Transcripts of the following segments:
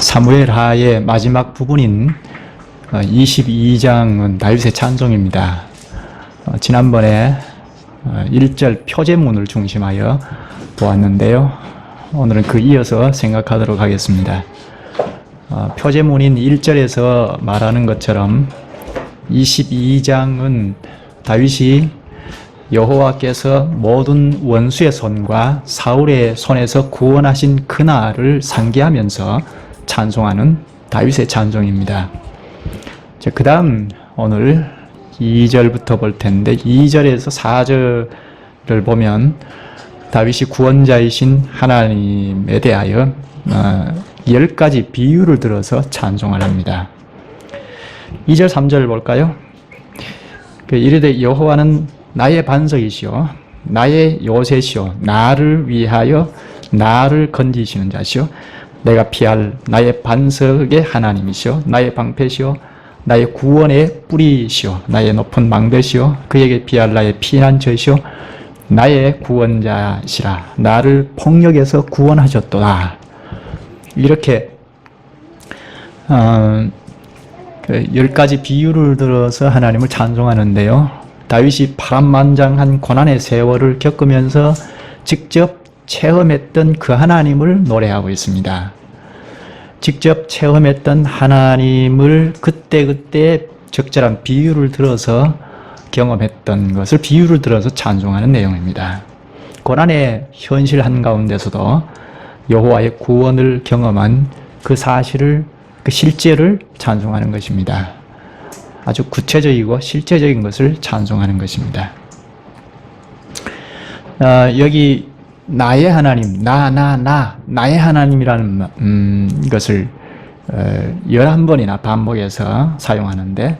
사무엘하의 마지막 부분인 22장은 다윗의 찬송입니다. 지난번에 1절 표제문을 중심하여 보았는데요. 오늘은 그 이어서 생각하도록 하겠습니다. 표제문인 1절에서 말하는 것처럼 22장은 다윗이 여호와께서 모든 원수의 손과 사울의 손에서 구원하신 그날을 상기하면서 찬송하는 다윗의 찬송입니다. 그 다음 오늘 2절부터 볼 텐데 2절에서 4절을 보면 다윗이 구원자이신 하나님에 대하여 10가지 비유를 들어서 찬송을 합니다. 2절 3절을 볼까요? 이르되 여호와는 나의 반석이시오 나의 요새시오 나를 위하여 나를 건지시는 자시오 내가 피할 나의 반석의 하나님이시오 나의 방패시오 나의 구원의 뿌리시오 나의 높은 망대시오 그에게 피할 나의 피난처시오 나의 구원자시라 나를 폭력에서 구원하셨도다. 이렇게 10가지 비유를 들어서 하나님을 찬송하는데요. 다윗이 파란만장한 고난의 세월을 겪으면서 직접 체험했던 그 하나님을 노래하고 있습니다. 직접 체험했던 하나님을 그때그때 적절한 비유를 들어서 경험했던 것을 비유를 들어서 찬송하는 내용입니다. 고난의 현실 한가운데서도 여호와의 구원을 경험한 그 사실을, 그 실제를 찬송하는 것입니다. 아주 구체적이고 실제적인 것을 찬송하는 것입니다. 여기 나의 하나님, 나의 하나님이라는 것을 11번이나 반복해서 사용하는데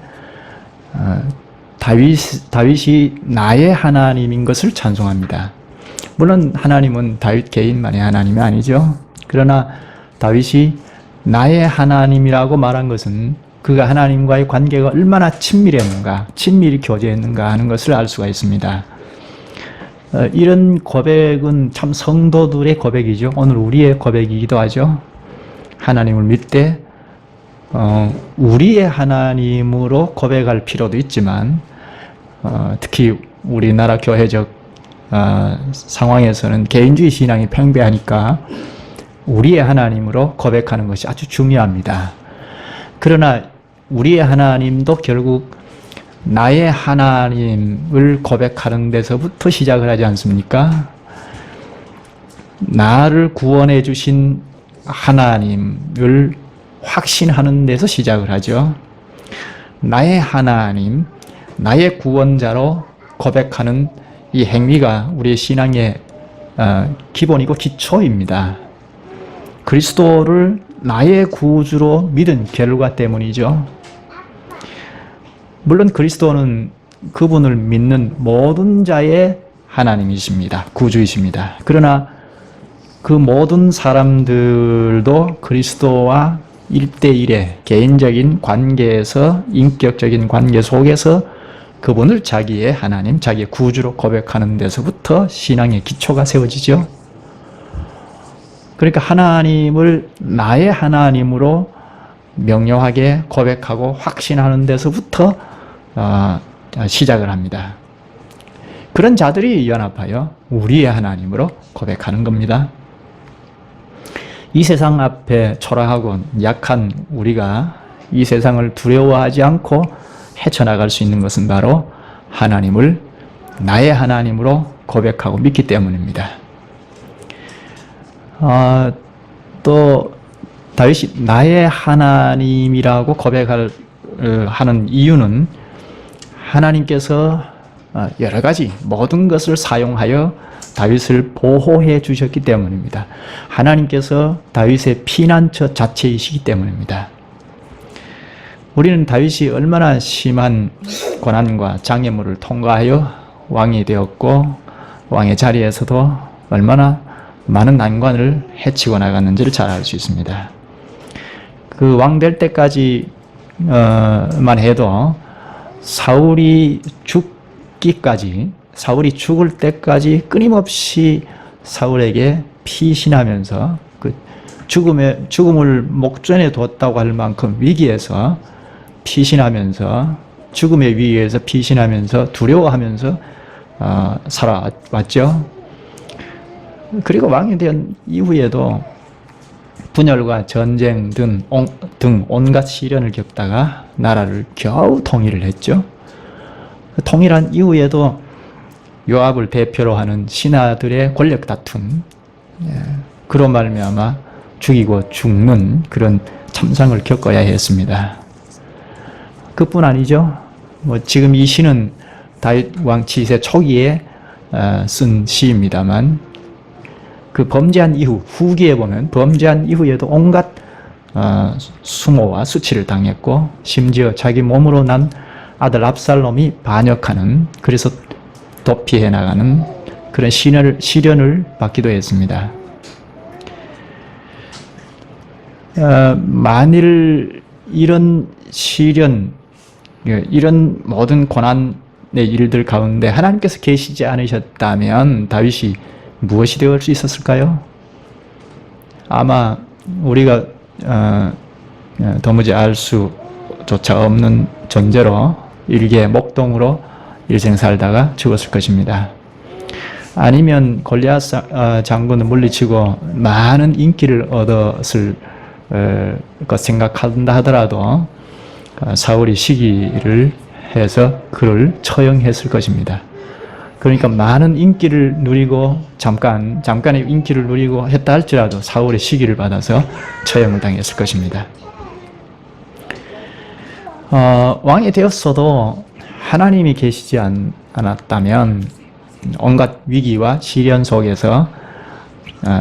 다윗이 나의 하나님인 것을 찬송합니다. 물론 하나님은 다윗 개인만의 하나님이 아니죠. 그러나 다윗이 나의 하나님이라고 말한 것은 그가 하나님과의 관계가 얼마나 친밀했는가, 친밀히 교제했는가 하는 것을 알 수가 있습니다. 이런 고백은 참 성도들의 고백이죠. 오늘 우리의 고백이기도 하죠. 하나님을 믿되 우리의 하나님으로 고백할 필요도 있지만 특히 우리나라 교회적 상황에서는 개인주의 신앙이 팽배하니까 우리의 하나님으로 고백하는 것이 아주 중요합니다. 그러나 우리의 하나님도 결국 나의 하나님을 고백하는 데서부터 시작을 하지 않습니까? 나를 구원해 주신 하나님을 확신하는 데서 시작을 하죠. 나의 하나님, 나의 구원자로 고백하는 이 행위가 우리의 신앙의 기본이고 기초입니다. 그리스도를 나의 구주로 믿은 결과 때문이죠. 물론 그리스도는 그분을 믿는 모든 자의 하나님이십니다. 구주이십니다. 그러나 그 모든 사람들도 그리스도와 1대1의 개인적인 관계에서 인격적인 관계 속에서 그분을 자기의 하나님, 자기의 구주로 고백하는 데서부터 신앙의 기초가 세워지죠. 그러니까 하나님을 나의 하나님으로 명료하게 고백하고 확신하는 데서부터 시작을 합니다. 그런 자들이 연합하여 우리의 하나님으로 고백하는 겁니다. 이 세상 앞에 초라하고 약한 우리가 이 세상을 두려워하지 않고 헤쳐나갈 수 있는 것은 바로 하나님을 나의 하나님으로 고백하고 믿기 때문입니다. 또 다윗이 나의 하나님이라고 고백을 하는 이유는 하나님께서 여러 가지 모든 것을 사용하여 다윗을 보호해 주셨기 때문입니다. 하나님께서 다윗의 피난처 자체이시기 때문입니다. 우리는 다윗이 얼마나 심한 고난과 장애물을 통과하여 왕이 되었고 왕의 자리에서도 얼마나 많은 난관을 헤치고 나갔는지를 잘 알 수 있습니다. 그 왕 될 때까지만 해도 사울이 죽을 때까지 끊임없이 사울에게 피신하면서 그 죽음을 목전에 뒀다고 할 만큼 위기에서 피신하면서, 죽음의 위기에서 피신하면서 두려워하면서 살아왔죠. 그리고 왕이 된 이후에도 분열과 전쟁 등 온갖 시련을 겪다가 나라를 겨우 통일을 했죠. 통일한 이후에도 요압을 대표로 하는 신하들의 권력 다툼, 그로 말미암아 죽이고 죽는 그런 참상을 겪어야 했습니다. 그뿐 아니죠. 지금 이 시는 다윗 왕 치세 초기에 쓴 시입니다만, 그 범죄한 이후, 후기에 보면 범죄한 이후에도 온갖 수모와 수치를 당했고, 심지어 자기 몸으로 난 아들 압살롬이 반역하는, 그래서 도피해 나가는 그런 시련을 받기도 했습니다. 만일 이런 시련, 이런 모든 고난의 일들 가운데 하나님께서 계시지 않으셨다면 다윗이 무엇이 되을 수 있었을까요? 아마 우리가 도무지 알 수조차 없는 존재로 일개 목동으로 일생 살다가 죽었을 것입니다. 아니면 골리앗 장군을 물리치고 많은 인기를 얻었을 것 생각한다 하더라도 사울이 시기를 해서 그를 처형했을 것입니다. 그러니까 많은 인기를 누리고 잠깐의 인기를 누리고 했다 할지라도 사울의 시기를 받아서 처형을 당했을 것입니다. 왕이 되었어도 하나님이 계시지 않았다면 온갖 위기와 시련 속에서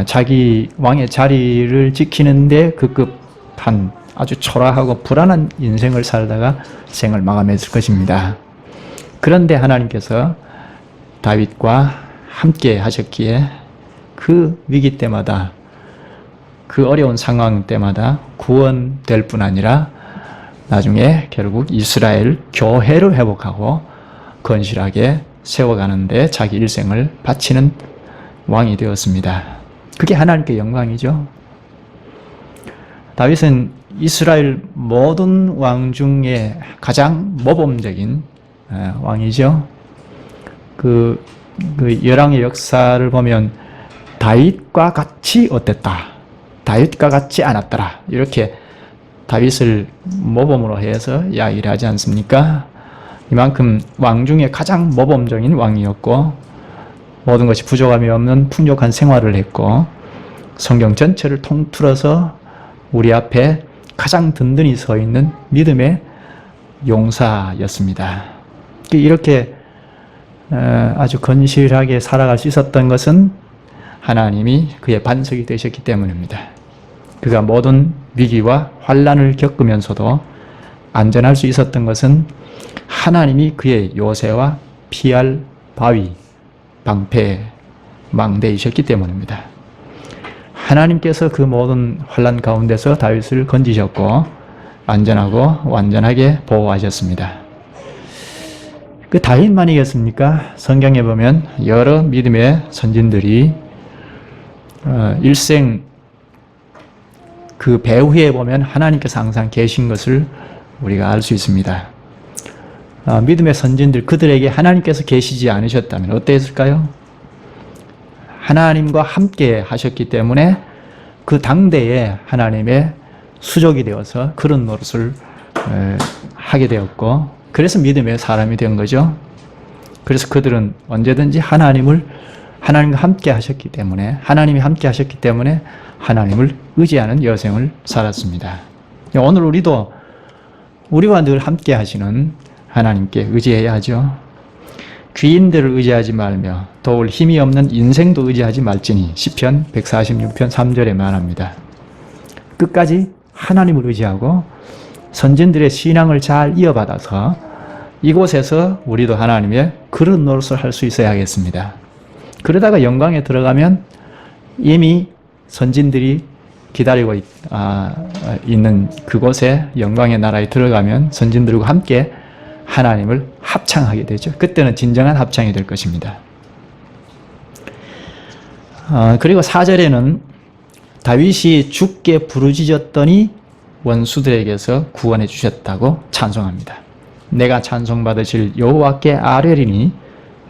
자기 왕의 자리를 지키는데 급급한 아주 초라하고 불안한 인생을 살다가 생을 마감했을 것입니다. 그런데 하나님께서 다윗과 함께 하셨기에 그 위기 때마다, 그 어려운 상황 때마다 구원될 뿐 아니라 나중에 결국 이스라엘 교회를 회복하고 건실하게 세워가는데 자기 일생을 바치는 왕이 되었습니다. 그게 하나님께 영광이죠. 다윗은 이스라엘 모든 왕 중에 가장 모범적인 왕이죠. 그 열왕의 역사를 보면 다윗과 같이 어땠다, 다윗과 같이 않았더라, 이렇게 다윗을 모범으로 해서 이야기를 하지 않습니까? 이만큼 왕 중에 가장 모범적인 왕이었고, 모든 것이 부족함이 없는 풍족한 생활을 했고, 성경 전체를 통틀어서 우리 앞에 가장 든든히 서 있는 믿음의 용사였습니다. 이렇게 아주 건실하게 살아갈 수 있었던 것은 하나님이 그의 반석이 되셨기 때문입니다. 그가 모든 위기와 환난을 겪으면서도 안전할 수 있었던 것은 하나님이 그의 요새와 피할 바위, 방패, 망대이셨기 때문입니다. 하나님께서 그 모든 환난 가운데서 다윗을 건지셨고 안전하고 완전하게 보호하셨습니다. 그 다윗만이겠습니까? 성경에 보면 여러 믿음의 선진들이 일생 그 배후에 보면 하나님께서 항상 계신 것을 우리가 알 수 있습니다. 믿음의 선진들, 그들에게 하나님께서 계시지 않으셨다면 어땠을까요? 하나님과 함께 하셨기 때문에 그 당대에 하나님의 수족이 되어서 그런 노릇을 하게 되었고, 그래서 믿음의 사람이 된 거죠. 그래서 그들은 언제든지 하나님과 함께 하셨기 때문에, 하나님이 함께 하셨기 때문에 하나님을 의지하는 여생을 살았습니다. 오늘 우리와 늘 함께 하시는 하나님께 의지해야 하죠. 귀인들을 의지하지 말며 도울 힘이 없는 인생도 의지하지 말지니 시편 146편 3절에 말합니다. 끝까지 하나님을 의지하고 선진들의 신앙을 잘 이어받아서 이곳에서 우리도 하나님의 그런 노릇을 할 수 있어야 하겠습니다. 그러다가 영광에 들어가면 이미 선진들이 기다리고 있는 그곳에, 영광의 나라에 들어가면 선진들과 함께 하나님을 합창하게 되죠. 그때는 진정한 합창이 될 것입니다. 그리고 4절에는 다윗이 주께 부르짖었더니 원수들에게서 구원해 주셨다고 찬송합니다. 내가 찬송받으실 여호와께 아뢰리니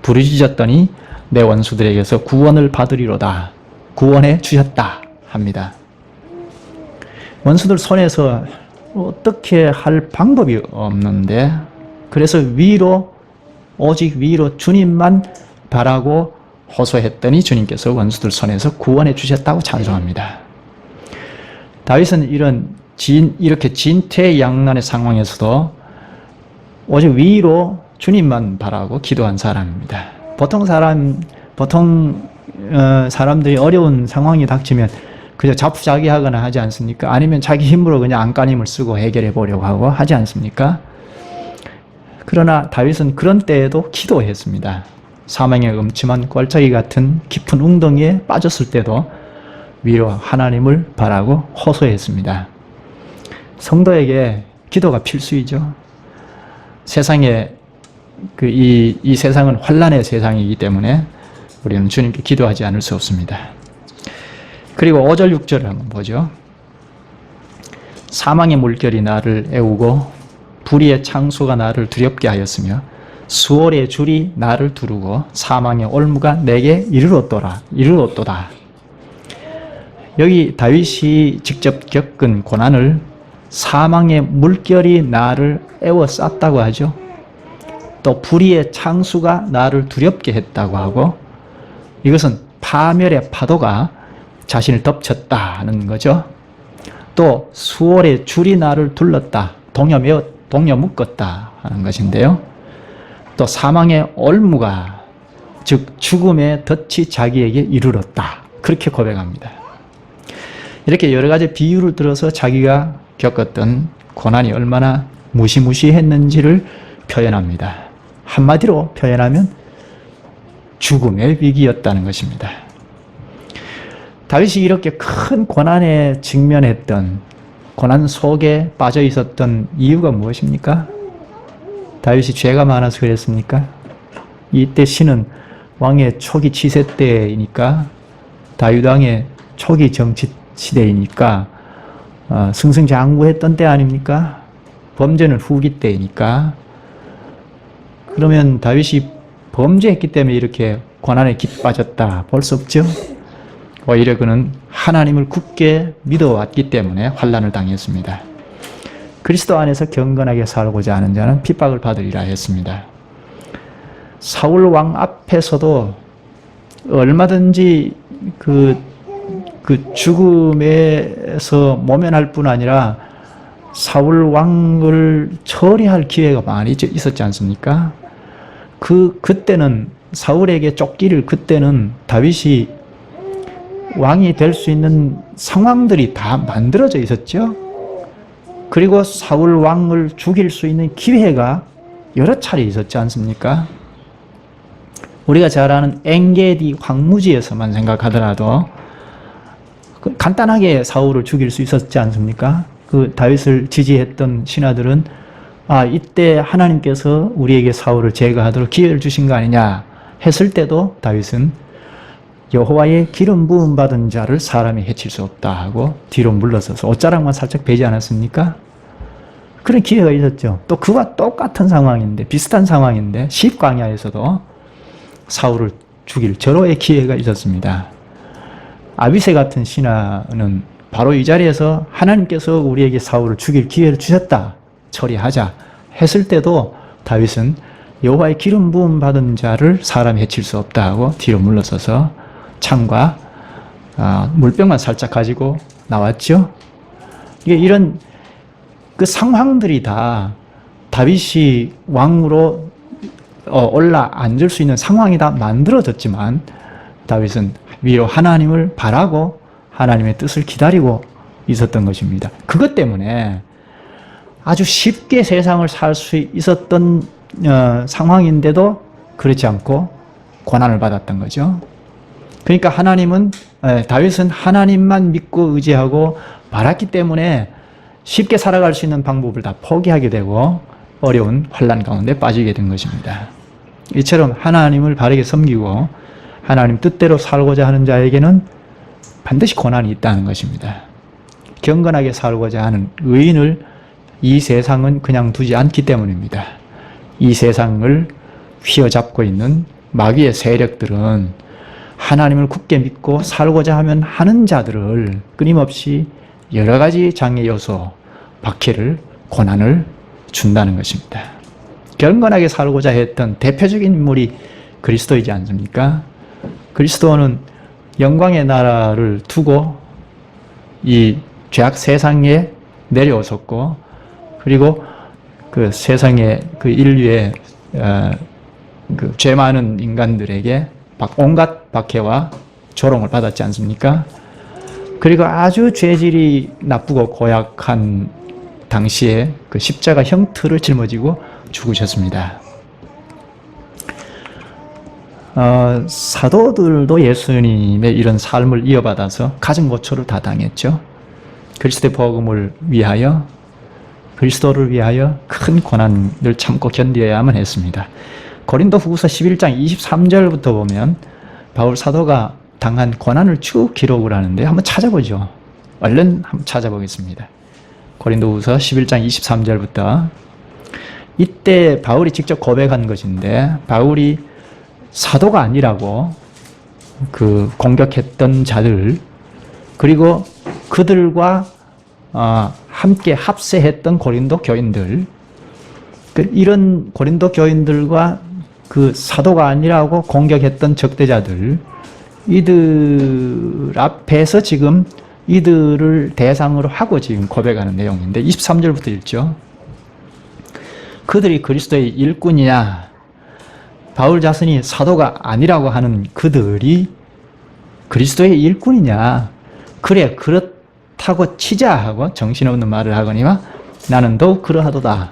부르짖었더니 내 원수들에게서 구원을 받으리로다. 구원해 주셨다 합니다. 원수들 손에서 어떻게 할 방법이 없는데, 그래서 오직 위로 주님만 바라고 호소했더니 주님께서 원수들 손에서 구원해 주셨다고 찬송합니다. 다윗은 이렇게 진퇴양난의 상황에서도 오직 위로 주님만 바라고 기도한 사람입니다. 보통 사람들이 어려운 상황이 닥치면 그저 자포자기하거나 하지 않습니까? 아니면 자기 힘으로 그냥 안간힘을 쓰고 해결해 보려고 하고 하지 않습니까? 그러나 다윗은 그런 때에도 기도했습니다. 사망의 음침한 꼴짜기 같은 깊은 웅덩이에 빠졌을 때도 위로 하나님을 바라고 호소했습니다. 성도에게 기도가 필수이죠. 세상에 이 세상은 환난의 세상이기 때문에 우리는 주님께 기도하지 않을 수 없습니다. 그리고 5절 6절을 한번 보죠. 사망의 물결이 나를 애우고 불의의 창수가 나를 두렵게 하였으며 수월의 줄이 나를 두르고 사망의 올무가 내게 이르렀도다. 여기 다윗이 직접 겪은 고난을 사망의 물결이 나를 애워쌌다고 하죠. 또 불의의 창수가 나를 두렵게 했다고 하고, 이것은 파멸의 파도가 자신을 덮쳤다는 거죠. 또 수월의 줄이 나를 둘렀다. 동여 묶었다 하는 것인데요. 또 사망의 올무가, 즉 죽음의 덫이 자기에게 이르렀다. 그렇게 고백합니다. 이렇게 여러 가지 비유를 들어서 자기가 겪었던 고난이 얼마나 무시무시했는지를 표현합니다. 한마디로 표현하면 죽음의 위기였다는 것입니다. 다윗이 이렇게 큰 고난에 직면했던, 고난 속에 빠져 있었던 이유가 무엇입니까? 다윗이 죄가 많아서 그랬습니까? 이때 시는 왕의 초기 치세 때이니까, 다윗 왕의 초기 정치 시대이니까, 승승장구했던 때 아닙니까? 범죄는 후기 때이니까. 그러면 다윗이 범죄했기 때문에 이렇게 고난에 빠졌다 볼 수 없죠? 오히려 그는 하나님을 굳게 믿어왔기 때문에 환난을 당했습니다. 그리스도 안에서 경건하게 살고자 하는 자는 핍박을 받으리라 했습니다. 사울 왕 앞에서도 얼마든지 그 죽음에서 모면할 뿐 아니라 사울 왕을 처리할 기회가 많이 있었지 않습니까? 그때는 사울에게 쫓기를, 그때는 다윗이 왕이 될 수 있는 상황들이 다 만들어져 있었죠. 그리고 사울 왕을 죽일 수 있는 기회가 여러 차례 있었지 않습니까? 우리가 잘 아는 엔게디 황무지에서만 생각하더라도 간단하게 사울을 죽일 수 있었지 않습니까? 그 다윗을 지지했던 신하들은 이때 하나님께서 우리에게 사울을 제거하도록 기회를 주신 거 아니냐 했을 때도 다윗은 여호와의 기름 부음 받은 자를 사람이 해칠 수 없다 하고 뒤로 물러서서 옷자락만 살짝 베지 않았습니까? 그런 기회가 있었죠. 또 그와 똑같은 상황인데, 비슷한 상황인데 십광야에서도 사울을 죽일 절호의 기회가 있었습니다. 아비새 같은 신하는 바로 이 자리에서 하나님께서 우리에게 사울을 죽일 기회를 주셨다, 처리하자 했을 때도 다윗은 여호와의 기름 부음 받은 자를 사람이 해칠 수 없다 하고 뒤로 물러서서 창과 물병만 살짝 가지고 나왔죠. 이런 그 상황들이 다 다윗이 왕으로 올라 앉을 수 있는 상황이 다 만들어졌지만 다윗은 위로 하나님을 바라고 하나님의 뜻을 기다리고 있었던 것입니다. 그것 때문에 아주 쉽게 세상을 살 수 있었던 상황인데도 그렇지 않고 고난을 받았던 거죠. 그러니까 다윗은 하나님만 믿고 의지하고 바랐기 때문에 쉽게 살아갈 수 있는 방법을 다 포기하게 되고 어려운 환난 가운데 빠지게 된 것입니다. 이처럼 하나님을 바르게 섬기고 하나님 뜻대로 살고자 하는 자에게는 반드시 고난이 있다는 것입니다. 경건하게 살고자 하는 의인을 이 세상은 그냥 두지 않기 때문입니다. 이 세상을 휘어잡고 있는 마귀의 세력들은 하나님을 굳게 믿고 살고자 하면 하는 자들을 끊임없이 여러 가지 장애 요소, 박해를, 고난을 준다는 것입니다. 경건하게 살고자 했던 대표적인 인물이 그리스도이지 않습니까? 그리스도는 영광의 나라를 두고 이 죄악 세상에 내려오셨고, 그리고 그 세상의 그 인류의 그 죄 많은 인간들에게 온갖 박해와 조롱을 받았지 않습니까? 그리고 아주 죄질이 나쁘고 고약한 당시에 그 십자가 형틀을 짊어지고 죽으셨습니다. 사도들도 예수님의 이런 삶을 이어받아서 가정고초를 다 당했죠. 그리스도의 복음을 위하여, 그리스도를 위하여 큰 고난을 참고 견뎌야만 했습니다. 고린도 후서 11장 23절부터 보면 바울 사도가 당한 고난을 쭉 기록을 하는데 한번 찾아보죠. 얼른 한번 찾아보겠습니다. 고린도 후서 11장 23절부터 이때 바울이 직접 고백한 것인데, 바울이 사도가 아니라고 그 공격했던 자들, 그리고 그들과 함께 합세했던 고린도 교인들, 이런 고린도 교인들과 그 사도가 아니라고 공격했던 적대자들, 이들 앞에서 지금 이들을 대상으로 하고 지금 고백하는 내용인데 23절부터 읽죠. 그들이 그리스도의 일꾼이냐, 바울 자신이 사도가 아니라고 하는 그들이 그리스도의 일꾼이냐, 그래 그렇다고 치자 하고 정신없는 말을 하거니와 나는 더욱 그러하도다.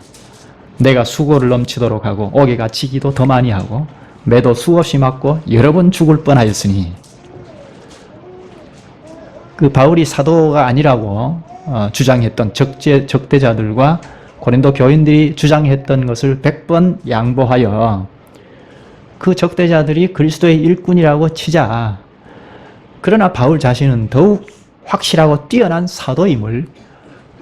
내가 수고를 넘치도록 하고 옥에 갇히기도 더 많이 하고 매도 수없이 맞고 여러 번 죽을 뻔하였으니, 그 바울이 사도가 아니라고 주장했던 적대자들과 고린도 교인들이 주장했던 것을 100번 양보하여 그 적대자들이 그리스도의 일꾼이라고 치자. 그러나 바울 자신은 더욱 확실하고 뛰어난 사도임을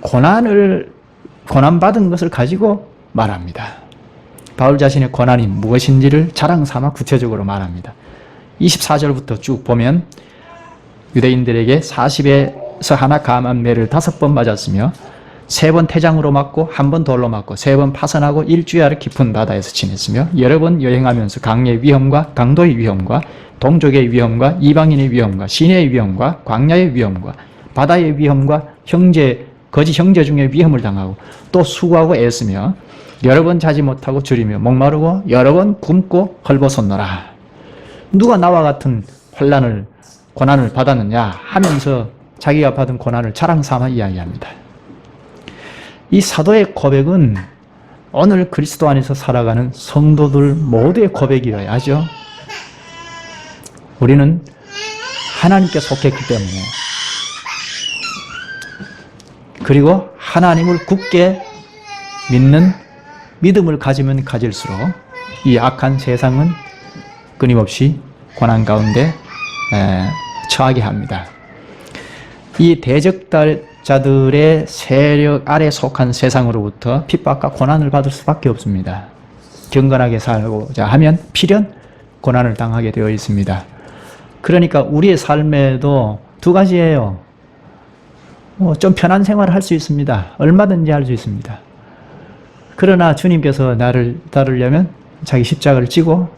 고난받은 것을 가지고 말합니다. 바울 자신의 고난이 무엇인지를 자랑 삼아 구체적으로 말합니다. 24절부터 쭉 보면 유대인들에게 40에서 하나 감한 매를 5번 맞았으며 3번 태장으로 맞고 1번 돌로 맞고 3번 파선하고 일주야를 깊은 바다에서 지냈으며 여러 번 여행하면서 강의 위험과 강도의 위험과 동족의 위험과 이방인의 위험과 시내의 위험과 광야의 위험과 바다의 위험과 거짓 형제 중에 위험을 당하고 또 수고하고 애쓰며 여러 번 자지 못하고 줄이며 목마르고 여러 번 굶고 헐벗었노라. 누가 나와 같은 고난을 받았느냐 하면서 자기가 받은 고난을 자랑 삼아 이야기합니다. 이 사도의 고백은 오늘 그리스도 안에서 살아가는 성도들 모두의 고백이어야 하죠. 우리는 하나님께 속했기 때문에, 그리고 하나님을 굳게 믿는 믿음을 가지면 가질수록 이 악한 세상은 끊임없이 고난 가운데 처하게 합니다. 이 대적자들의 세력 아래 속한 세상으로부터 핍박과 고난을 받을 수밖에 없습니다. 경건하게 살고자 하면 필연 고난을 당하게 되어 있습니다. 그러니까 우리의 삶에도 두 가지예요. 좀 편한 생활을 할 수 있습니다. 얼마든지 할 수 있습니다. 그러나 주님께서 나를 따르려면 자기 십자가를 지고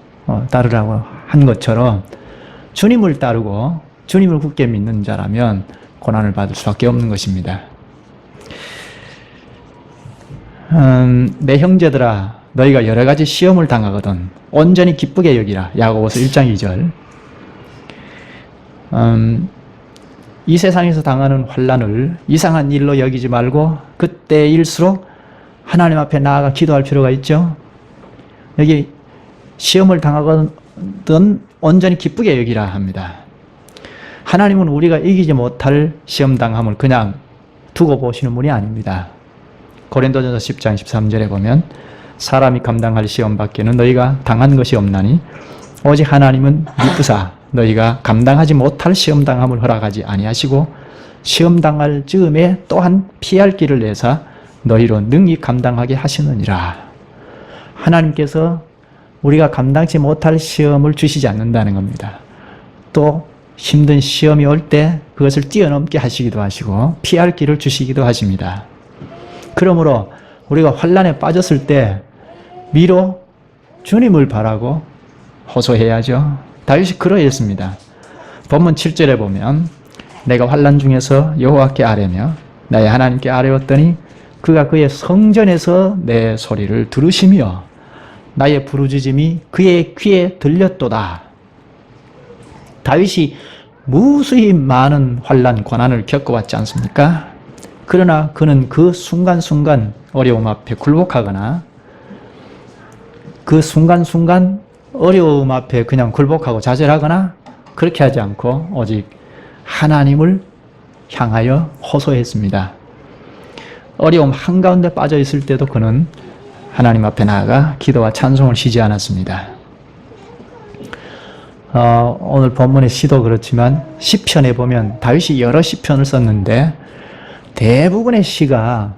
따르라고 한 것처럼 주님을 따르고 주님을 굳게 믿는 자라면 고난을 받을 수밖에 없는 것입니다. 내 형제들아, 너희가 여러 가지 시험을 당하거든 온전히 기쁘게 여기라. 야고보서 1장 2절. 이 세상에서 당하는 환난을 이상한 일로 여기지 말고 그때일수록 하나님 앞에 나아가 기도할 필요가 있죠. 여기 시험을 당하거든 온전히 기쁘게 여기라 합니다. 하나님은 우리가 이기지 못할 시험당함을 그냥 두고 보시는 분이 아닙니다. 고린도전서 10장 13절에 보면 사람이 감당할 시험 밖에는 너희가 당한 것이 없나니 오직 하나님은 미쁘사 너희가 감당하지 못할 시험당함을 허락하지 아니하시고 시험당할 즈음에 또한 피할 길을 내사 너희로 능히 감당하게 하시느니라. 하나님께서 우리가 감당치 못할 시험을 주시지 않는다는 겁니다. 또 힘든 시험이 올 때 그것을 뛰어넘게 하시기도 하시고 피할 길을 주시기도 하십니다. 그러므로 우리가 환난에 빠졌을 때 미로 주님을 바라고 호소해야죠. 다윗이 그러했습니다. 본문 7절에 보면 내가 환난 중에서 여호와께 아뢰며 나의 하나님께 아뢰었더니 그가 그의 성전에서 내 소리를 들으시며 나의 부르짖음이 그의 귀에 들렸도다. 다윗이 무수히 많은 환난, 고난을 겪어왔지 않습니까? 그러나 그는 그 순간순간 어려움 앞에 굴복하거나 그 순간순간 어려움 앞에 그냥 굴복하고 좌절하거나 그렇게 하지 않고 오직 하나님을 향하여 호소했습니다. 어려움 한가운데 빠져 있을 때도 그는 하나님 앞에 나아가 기도와 찬송을 쉬지 않았습니다. 오늘 본문의 시도 그렇지만 시편에 보면 다윗이 여러 시편을 썼는데 대부분의 시가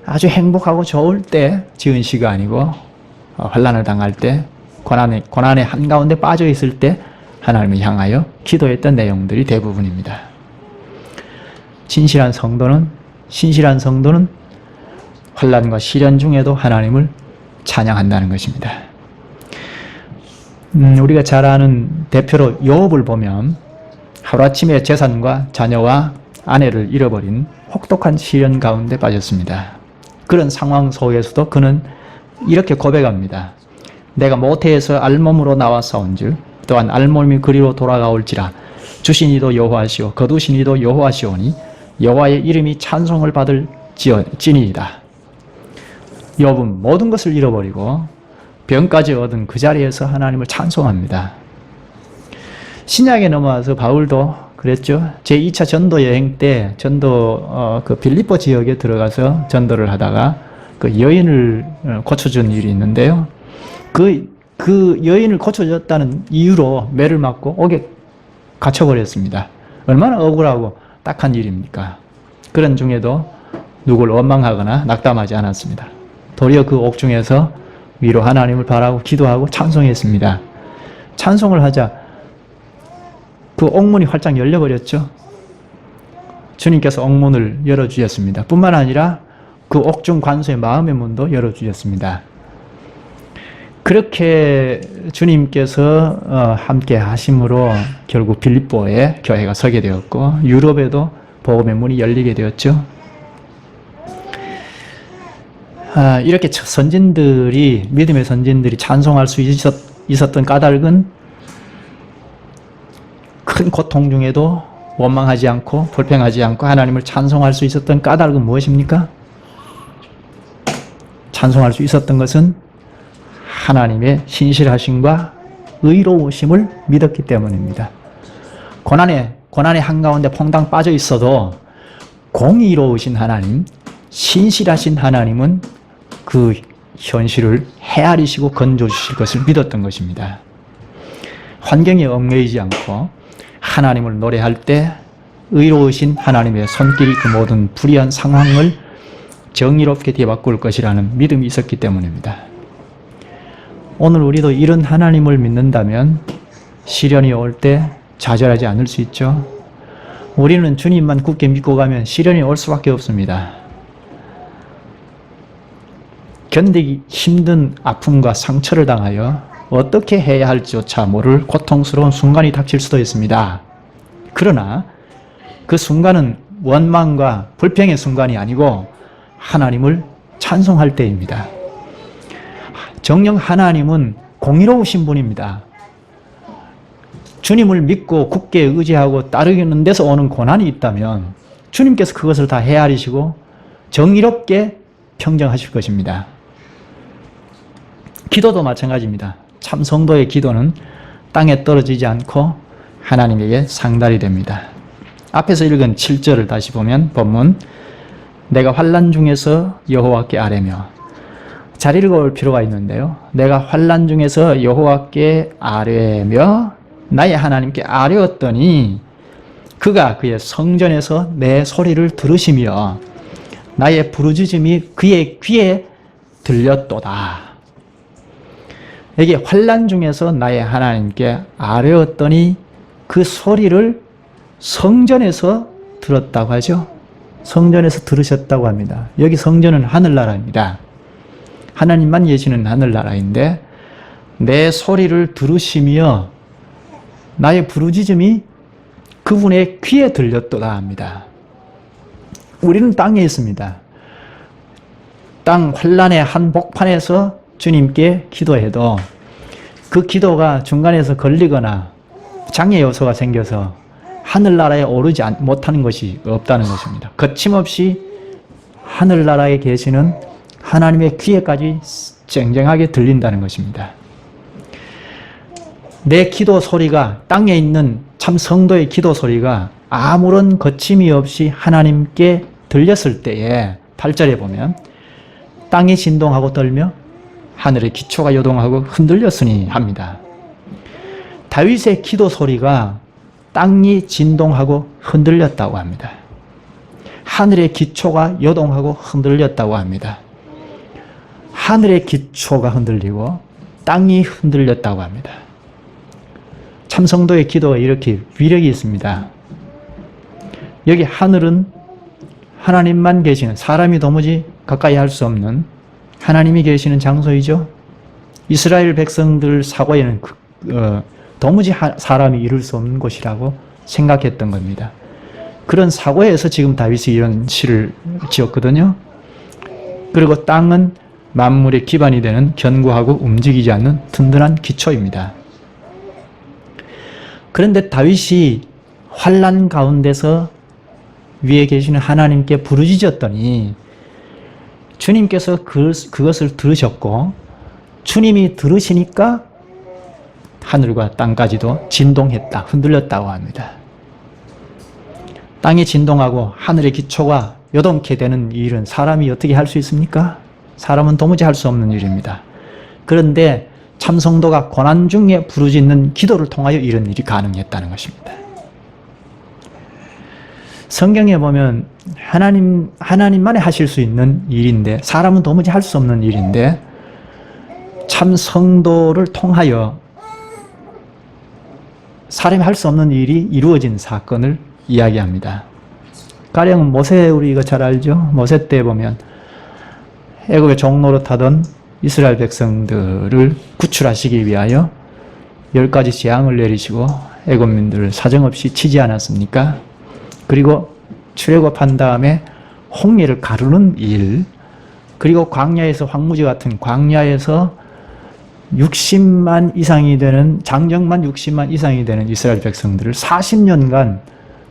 아주 행복하고 좋을 때 지은 시가 아니고 환난을 당할 때 고난의 한가운데 빠져 있을 때 하나님을 향하여 기도했던 내용들이 대부분입니다. 신실한 성도는 환난과 시련 중에도 하나님을 찬양한다는 것입니다. 우리가 잘 아는 대표로 욥을 보면 하루아침에 재산과 자녀와 아내를 잃어버린 혹독한 시련 가운데 빠졌습니다. 그런 상황 속에서도 그는 이렇게 고백합니다. 내가 모태에서 알몸으로 나와 싸운즉 또한 알몸이 그리로 돌아가올지라 주신 이도 여호와시오 거두신 이도 여호와시오니 여호와의 이름이 찬송을 받을 지니이다. 욥은 모든 것을 잃어버리고 병까지 얻은 그 자리에서 하나님을 찬송합니다. 신약에 넘어와서 바울도 그랬죠. 제2차 전도 여행 때 그 빌립보 지역에 들어가서 전도를 하다가 그 여인을 고쳐준 일이 있는데요. 그 여인을 고쳐줬다는 이유로 매를 맞고 옥에 갇혀버렸습니다. 얼마나 억울하고 딱한 일입니까? 그런 중에도 누굴 원망하거나 낙담하지 않았습니다. 도리어 그 옥중에서 위로 하나님을 바라고 기도하고 찬송했습니다. 찬송을 하자 그 옥문이 활짝 열려버렸죠. 주님께서 옥문을 열어주셨습니다. 뿐만 아니라 그 옥중 관소의 마음의 문도 열어주셨습니다. 그렇게 주님께서 함께 하심으로 결국 빌립보에 교회가 서게 되었고 유럽에도 복음의 문이 열리게 되었죠. 이렇게 믿음의 선진들이 찬송할 수 있었던 까닭은 큰 고통 중에도 원망하지 않고 불평하지 않고 하나님을 찬송할 수 있었던 까닭은 무엇입니까? 찬송할 수 있었던 것은 하나님의 신실하심과 의로우심을 믿었기 때문입니다. 고난의 한가운데 퐁당 빠져 있어도 공의로우신 하나님, 신실하신 하나님은 그 현실을 헤아리시고 건져주실 것을 믿었던 것입니다. 환경에 얽매이지 않고 하나님을 노래할 때 의로우신 하나님의 손길이 그 모든 불의한 상황을 정의롭게 뒤바꿀 것이라는 믿음이 있었기 때문입니다. 오늘 우리도 이런 하나님을 믿는다면 시련이 올 때 좌절하지 않을 수 있죠. 우리는 주님만 굳게 믿고 가면 시련이 올 수밖에 없습니다. 견디기 힘든 아픔과 상처를 당하여 어떻게 해야 할지조차 모를 고통스러운 순간이 닥칠 수도 있습니다. 그러나 그 순간은 원망과 불평의 순간이 아니고 하나님을 찬송할 때입니다. 정녕 하나님은 공의로우신 분입니다. 주님을 믿고 굳게 의지하고 따르는 데서 오는 고난이 있다면 주님께서 그것을 다 헤아리시고 정의롭게 평정하실 것입니다. 기도도 마찬가지입니다. 참 성도의 기도는 땅에 떨어지지 않고 하나님에게 상달이 됩니다. 앞에서 읽은 7절을 다시 보면 본문 내가 환난 중에서 여호와께 아뢰며 잘 읽어올 필요가 있는데요. 내가 환난 중에서 여호와께 아뢰며 나의 하나님께 아뢰었더니 그가 그의 성전에서 내 소리를 들으시며 나의 부르짖음이 그의 귀에 들렸도다. 여기 환난 중에서 나의 하나님께 아뢰었더니 그 소리를 성전에서 들었다고 하죠. 성전에서 들으셨다고 합니다. 여기 성전은 하늘나라입니다. 하나님만 계시는 하늘나라인데 내 소리를 들으시며 나의 부르짖음이 그분의 귀에 들렸도다 합니다. 우리는 땅에 있습니다. 땅 환난의 한복판에서 주님께 기도해도 그 기도가 중간에서 걸리거나 장애 요소가 생겨서 하늘나라에 오르지 못하는 것이 없다는 것입니다. 거침없이 하늘나라에 계시는 하나님의 귀에까지 쨍쨍하게 들린다는 것입니다. 내 기도 소리가 땅에 있는 참 성도의 기도 소리가 아무런 거침이 없이 하나님께 들렸을 때에 8절에 보면 땅이 진동하고 떨며 하늘의 기초가 요동하고 흔들렸으니 합니다. 다윗의 기도 소리가 땅이 진동하고 흔들렸다고 합니다. 하늘의 기초가 요동하고 흔들렸다고 합니다. 하늘의 기초가 흔들리고 땅이 흔들렸다고 합니다. 참성도의 기도가 이렇게 위력이 있습니다. 여기 하늘은 하나님만 계시는, 사람이 도무지 가까이 할 수 없는 하나님이 계시는 장소이죠. 이스라엘 백성들 사고에는 도무지 사람이 이룰 수 없는 곳이라고 생각했던 겁니다. 그런 사고에서 지금 다윗이 이런 시를 지었거든요. 그리고 땅은 만물의 기반이 되는 견고하고 움직이지 않는 든든한 기초입니다. 그런데 다윗이 환난 가운데서 위에 계시는 하나님께 부르짖었더니 주님께서 그것을 들으셨고 주님이 들으시니까 하늘과 땅까지도 진동했다, 흔들렸다고 합니다. 땅이 진동하고 하늘의 기초가 요동케 되는 일은 사람이 어떻게 할 수 있습니까? 사람은 도무지 할 수 없는 일입니다. 그런데 참성도가 고난 중에 부르짖는 기도를 통하여 이런 일이 가능했다는 것입니다. 성경에 보면 하나님만이 하실 수 있는 일인데, 사람은 도무지 할 수 없는 일인데 참 성도를 통하여 사람이 할 수 없는 일이 이루어진 사건을 이야기합니다. 가령 모세, 우리가 잘 알죠? 모세 때 보면 애굽의 종노릇 하던 이스라엘 백성들을 구출하시기 위하여 10가지 재앙을 내리시고 애굽민들을 사정없이 치지 않았습니까? 그리고 출애굽한 다음에 홍해를 가르는 일, 그리고 광야에서, 황무지 같은 광야에서 60만 이상이 되는, 장정만 60만 이상이 되는 이스라엘 백성들을 40년간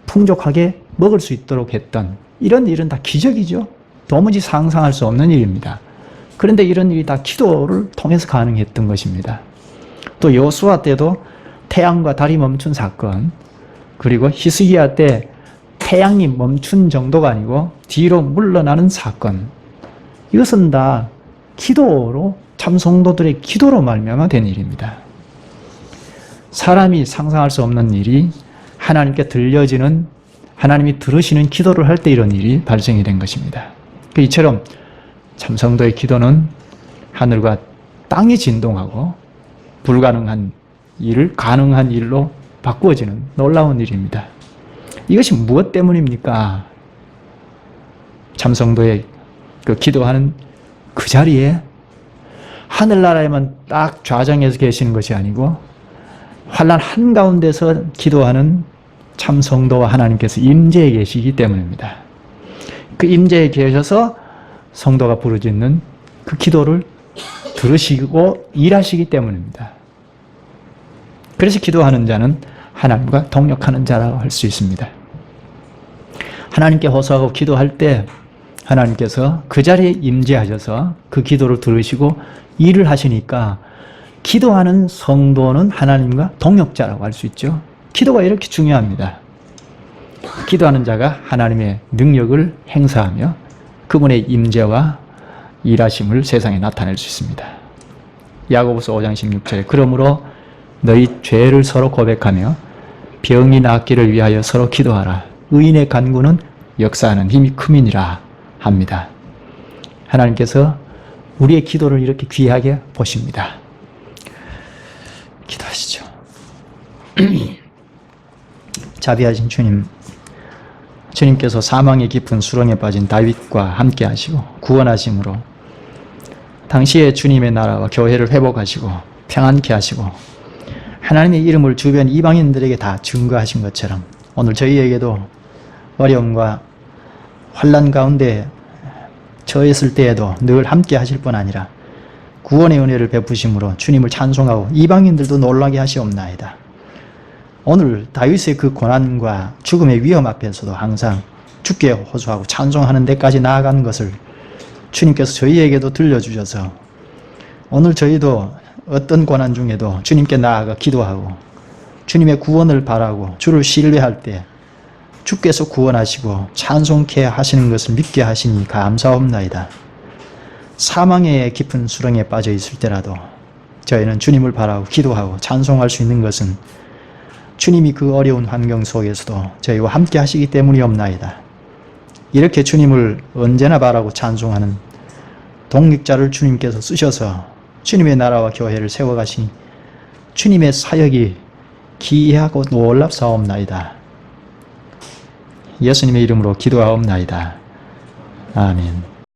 풍족하게 먹을 수 있도록 했던 이런 일은 다 기적이죠. 도무지 상상할 수 없는 일입니다. 그런데 이런 일이 다 기도를 통해서 가능했던 것입니다. 또 여호수아 때도 태양과 달이 멈춘 사건, 그리고 히스기야 때 태양이 멈춘 정도가 아니고 뒤로 물러나는 사건, 이것은 다 기도로, 참성도들의 기도로 말미암아 된 일입니다. 사람이 상상할 수 없는 일이 하나님께 들려지는, 하나님이 들으시는 기도를 할 때 이런 일이 발생이 된 것입니다. 이처럼 참성도의 기도는 하늘과 땅이 진동하고 불가능한 일을 가능한 일로 바꾸어지는 놀라운 일입니다. 이것이 무엇 때문입니까? 참성도의 그 기도하는 그 자리에 하늘나라에만 딱 좌정해서 계시는 것이 아니고 환난 한가운데서 기도하는 참성도와 하나님께서 임재해 계시기 때문입니다. 그 임재해 계셔서 성도가 부르짖는 그 기도를 들으시고 일하시기 때문입니다. 그래서 기도하는 자는 하나님과 동역하는 자라고 할 수 있습니다. 하나님께 호소하고 기도할 때 하나님께서 그 자리에 임재하셔서 그 기도를 들으시고 일을 하시니까 기도하는 성도는 하나님과 동역자라고 할 수 있죠. 기도가 이렇게 중요합니다. 기도하는 자가 하나님의 능력을 행사하며 그분의 임재와 일하심을 세상에 나타낼 수 있습니다. 야고보서 5장 16절에 그러므로 너희 죄를 서로 고백하며 병이 낫기를 위하여 서로 기도하라. 의인의 간구는 역사하는 힘이 큼이니라 합니다. 하나님께서 우리의 기도를 이렇게 귀하게 보십니다. 기도하시죠. 자비하신 주님, 주님께서 사망의 깊은 수렁에 빠진 다윗과 함께 하시고 구원하심으로 당시에 주님의 나라와 교회를 회복하시고 평안케 하시고 하나님의 이름을 주변 이방인들에게 다 증거하신 것처럼 오늘 저희에게도 어려움과 환난 가운데 처했을 때에도 늘 함께 하실 뿐 아니라 구원의 은혜를 베푸심으로 주님을 찬송하고 이방인들도 놀라게 하시옵나이다. 오늘 다윗의 그 고난과 죽음의 위험 앞에서도 항상 주께 호소하고 찬송하는 데까지 나아간 것을 주님께서 저희에게도 들려주셔서 오늘 저희도 어떤 고난 중에도 주님께 나아가 기도하고 주님의 구원을 바라고 주를 신뢰할 때 주께서 구원하시고 찬송케 하시는 것을 믿게 하시니 감사옵나이다. 사망의 깊은 수렁에 빠져 있을 때라도 저희는 주님을 바라고 기도하고 찬송할 수 있는 것은 주님이 그 어려운 환경 속에서도 저희와 함께 하시기 때문이옵나이다. 이렇게 주님을 언제나 바라고 찬송하는 독립자를 주님께서 쓰셔서 주님의 나라와 교회를 세워가시니 주님의 사역이 기이하고 놀랍사옵나이다. 예수님의 이름으로 기도하옵나이다. 아멘.